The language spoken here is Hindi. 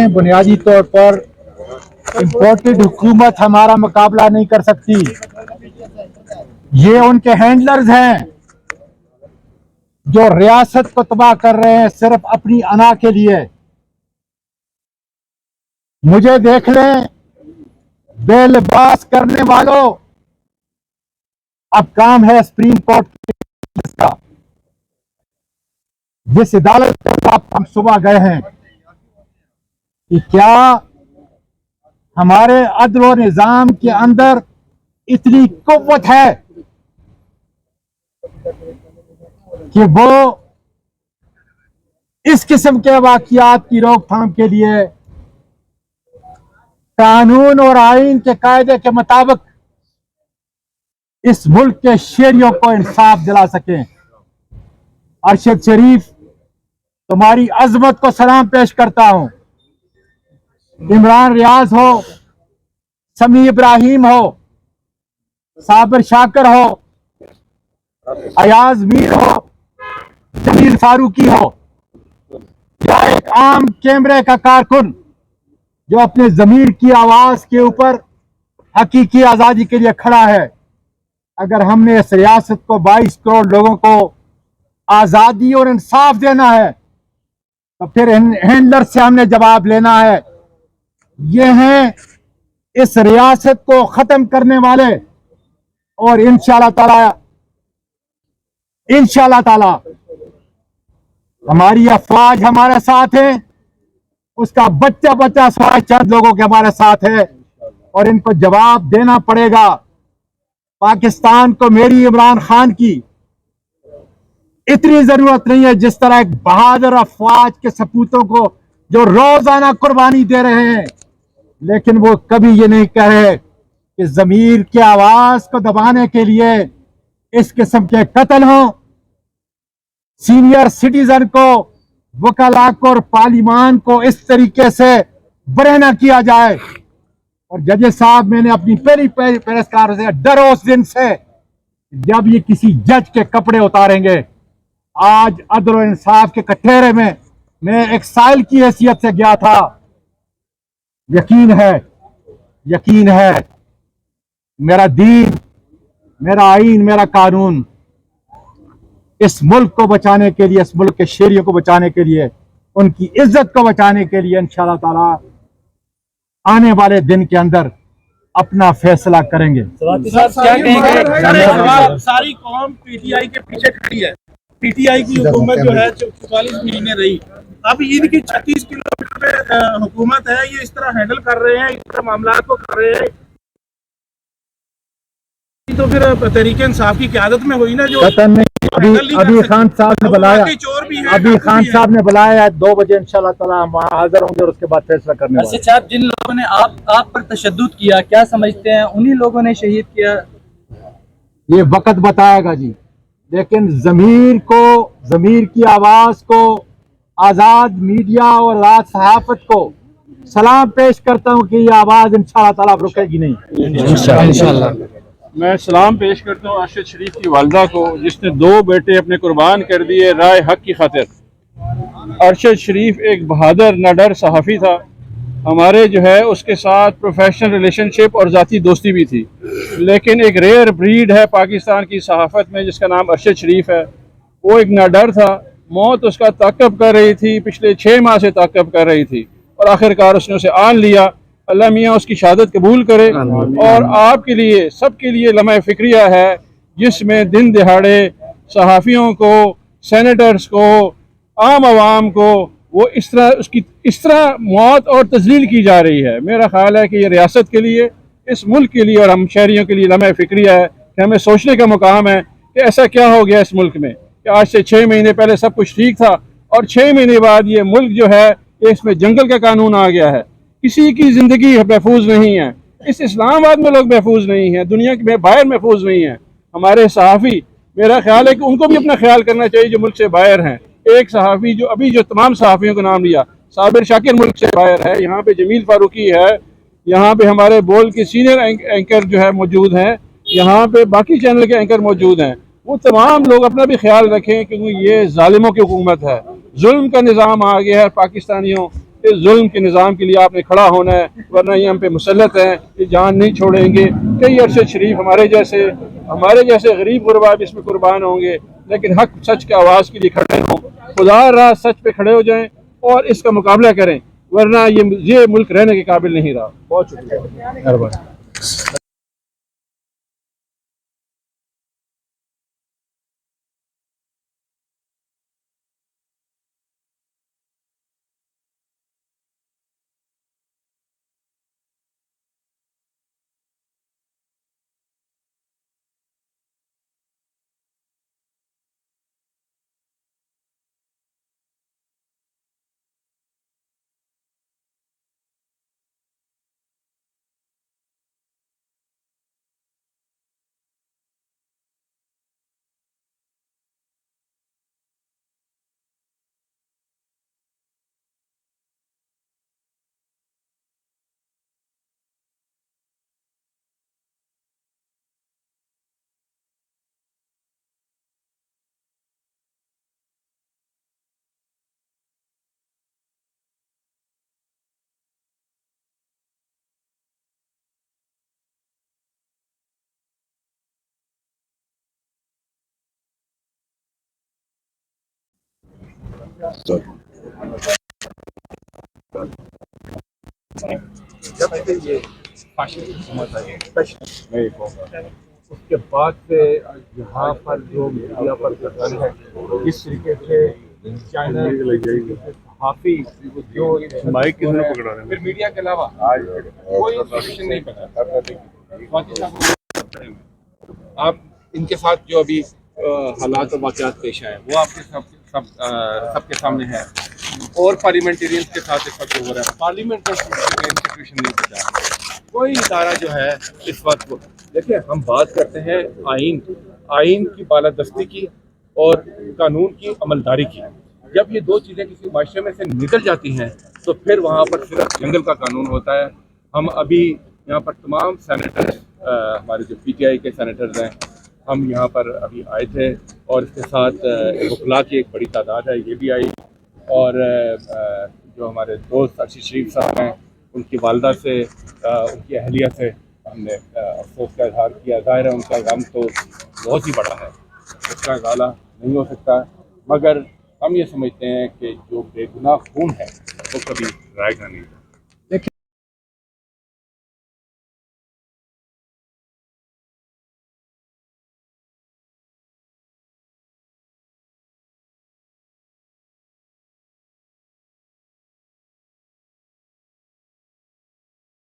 हैं, बुनियादी तौर पर इम्पोर्टेड हुकूमत हमारा मुकाबला नहीं कर सकती। ये उनके हैंडलर्स हैं जो रियासत को तबाह कर रहे हैं सिर्फ अपनी अना के लिए। मुझे देख लें बेलिबास करने वालों, अब काम है सुप्रीम कोर्ट का। जिस अदालत के साथ हम सुबह गए हैं कि क्या हमारे अदल और निजाम के अंदर इतनी कुव्वत है कि वो इस किस्म के वाकयात की रोकथाम के लिए कानून और आईन के कायदे के मुताबिक इस मुल्क के शहरियों को इंसाफ दिला सकें। अरशद शरीफ, तुम्हारी अजमत को सलाम पेश करता हूं। इमरान रियाज हो, समी इब्राहिम हो, साबिर शाकिर हो, अयाज मीर हो, जमील फारूकी हो, या एक आम कैमरे का कारकुन जो अपने जमीर की आवाज के ऊपर हकीकी आजादी के लिए खड़ा है। अगर हमने इस रियासत को 22 करोड़ लोगों को आजादी और इंसाफ देना है तो फिर हैंडलर से हमने जवाब लेना है। ये हैं इस रियासत को खत्म करने वाले, और इंशाअल्लाह ताला हमारी अफवाज हमारे साथ है, उसका बच्चा बच्चा सवाल चंद लोगों के हमारे साथ है, और इनको जवाब देना पड़ेगा। पाकिस्तान को मेरी इमरान खान की इतनी जरूरत नहीं है जिस तरह एक बहादुर अफवाज के सपूतों को जो रोजाना कुर्बानी दे रहे हैं, लेकिन वो कभी ये नहीं कह रहे कि जमीर की आवाज को दबाने के लिए इस किस्म के कत्ल हों, सीनियर सिटीजन को, वकला को और पार्लिमान को इस तरीके से बरहना किया जाए। और जजेस साहब, मैंने अपनी पहली प्रेस कॉन्फ्रेंस से डर उस दिन से जब ये किसी जज के कपड़े उतारेंगे। आज अदल और इंसाफ के कटघरे में मैं एक साइल की हैसियत से गया था। यकीन है मेरा दीन, मेरा आईन, मेरा कानून इस मुल्क को बचाने के लिए, इस मुल्क के शहरियों को बचाने के लिए, उनकी इज्जत को बचाने के लिए इंशाअल्लाह ताला आने वाले दिन के अंदर अपना फैसला करेंगे। सारी कौम पीटीआई के पीछे खड़ी है। पीटीआई की हुकूमत जो है 44 महीने रही, अब इनकी 36 किलोमीटर पे हुकूमत है। ये इस तरह हैंडल कर रहे हैं, इस तरह मामला को कर रहे हैं, तो फिर तहरीक इंसाफ की क़यादत में हुई ना जो अभी खान साहब ने बुलाया, अभी खान साहब ने बुलाया है 2 बजे इंशाअल्लाह ताला हम वहाँ हाजिर होंगे और उसके बाद फैसला करने वाले। अच्छा, जिन लोगों ने आप पर तशद्दुद किया, क्या समझते हैं उन्हीं लोगों ने शहीद किया? ये वक्त बताएगा जी, लेकिन ज़मीर की आवाज को, आजाद मीडिया और राज सहाफत को सलाम पेश करता हूँ कि ये आवाज इंशाअल्लाह ताला रुकेगी नहीं। इंशाअल्लाह मैं सलाम पेश करता हूँ अरशद शरीफ की वालदा को, जिसने 2 बेटे अपने कुर्बान कर दिए राय हक की खातिर। अरशद शरीफ एक बहादुर निडर सहाफ़ी था। हमारे जो है उसके साथ प्रोफेशनल रिलेशनशिप और ज़ाती दोस्ती भी थी, लेकिन एक रेयर ब्रीड है पाकिस्तान की सहाफ़त में जिसका नाम अरशद शरीफ है। वो एक निडर था, मौत उसका ताक़ब कर रही थी, पिछले 6 माह से ताक़ब कर रही थी, और आखिरकार उसने उसे आन लिया। अल्लाह मियाँ उसकी शहादत कबूल करे। और आपके लिए, सबके लिए लम्हा फ़िक्रिया है जिसमें दिन दिहाड़े सहाफ़ियों को, सेनेटर्स को, आम आवाम को वो इस तरह मौत और तज़लील की जा रही है। मेरा ख्याल है कि ये रियासत के लिए, इस मुल्क के लिए और हम शहरियों के लिए लम्हा फ़िक्रिया है कि हमें सोचने का मुकाम है कि ऐसा क्या हो गया इस मुल्क में कि आज से 6 महीने पहले सब कुछ ठीक था और 6 महीने बाद ये मुल्क जो है इसमें जंगल का कानून आ गया है। किसी की ज़िंदगी महफूज नहीं है। इस इस्लामाबाद में लोग महफूज नहीं हैं, दुनिया के बाहर महफूज नहीं हैं। हमारे सहाफ़ी, मेरा ख्याल है कि उनको भी अपना ख्याल करना चाहिए जो मुल्क से बाहर हैं। एक सहाफ़ी जो तमाम सहाफ़ियों का नाम लिया, साबिर शाकिर मुल्क से बाहर है, यहाँ पे जमील फारूकी है, यहाँ पे हमारे बोल के सीनियर एंकर जो है मौजूद हैं, यहाँ पे बाकी चैनल के एंकर मौजूद हैं। वो तमाम लोग अपना भी ख्याल रखें क्योंकि ये जालिमों की हुकूमत है, जुल्म का निज़ाम आ गया है पाकिस्तानियों इस जुल्म के निज़ाम के लिए आपने खड़ा होना है, वरना ये हम पे मुसल्लत है, ये जान नहीं छोड़ेंगे। कई अरशद शरीफ हमारे जैसे गरीब गुरबा भी इसमें कुर्बान होंगे, लेकिन हक सच के आवाज़ के लिए खड़े हों, खुदा रहा सच पे खड़े हो जाएं और इसका मुकाबला करें, वरना ये मुल्क रहने के काबिल नहीं रहा। बहुत शुक्रिया। जब से ये फाशी की हुकूमत आई उसके बाद से यहाँ पर जो मीडिया पर दखल है, इस तरीके से चाइना सहाफ़ी जो माइक किसने पकड़ा है, फिर मीडिया के अलावा कोई इंस्टीट्यूशन नहीं पता। आप इनके साथ जो अभी हालात और वाक़यात पेश आए वो आपके सबके सामने है, और पार्लियामेंटेरियंस के साथ इस वक्त हो रहा है। पार्लियामेंट इंस्टीट्यूशन नहीं बचा, कोई इदारा जो है इस वक्त। देखिए, हम बात करते हैं आइन की बालादस्ती की और कानून की अमलदारी की। जब ये दो चीज़ें किसी माशरे में से निकल जाती हैं तो फिर वहाँ पर सिर्फ जंगल का कानून होता है। हम अभी यहाँ पर तमाम सेनेटर्स, हमारे जो PTI के सेनेटर्स हैं, हम यहाँ पर अभी आए थे, और इसके साथ वकला की एक बड़ी तादाद है, ये भी आई। और जो हमारे दोस्त अर्शद शरीफ साहब हैं, उनकी वालदा से, उनकी अहलिया से हमने अफसोस का इजहार किया। ज़ाहिर है उनका गम तो बहुत ही बड़ा है, उसका इजाला नहीं हो सकता, मगर हम ये समझते हैं कि जो बेगुनाह खून है वो कभी रायगा नहीं।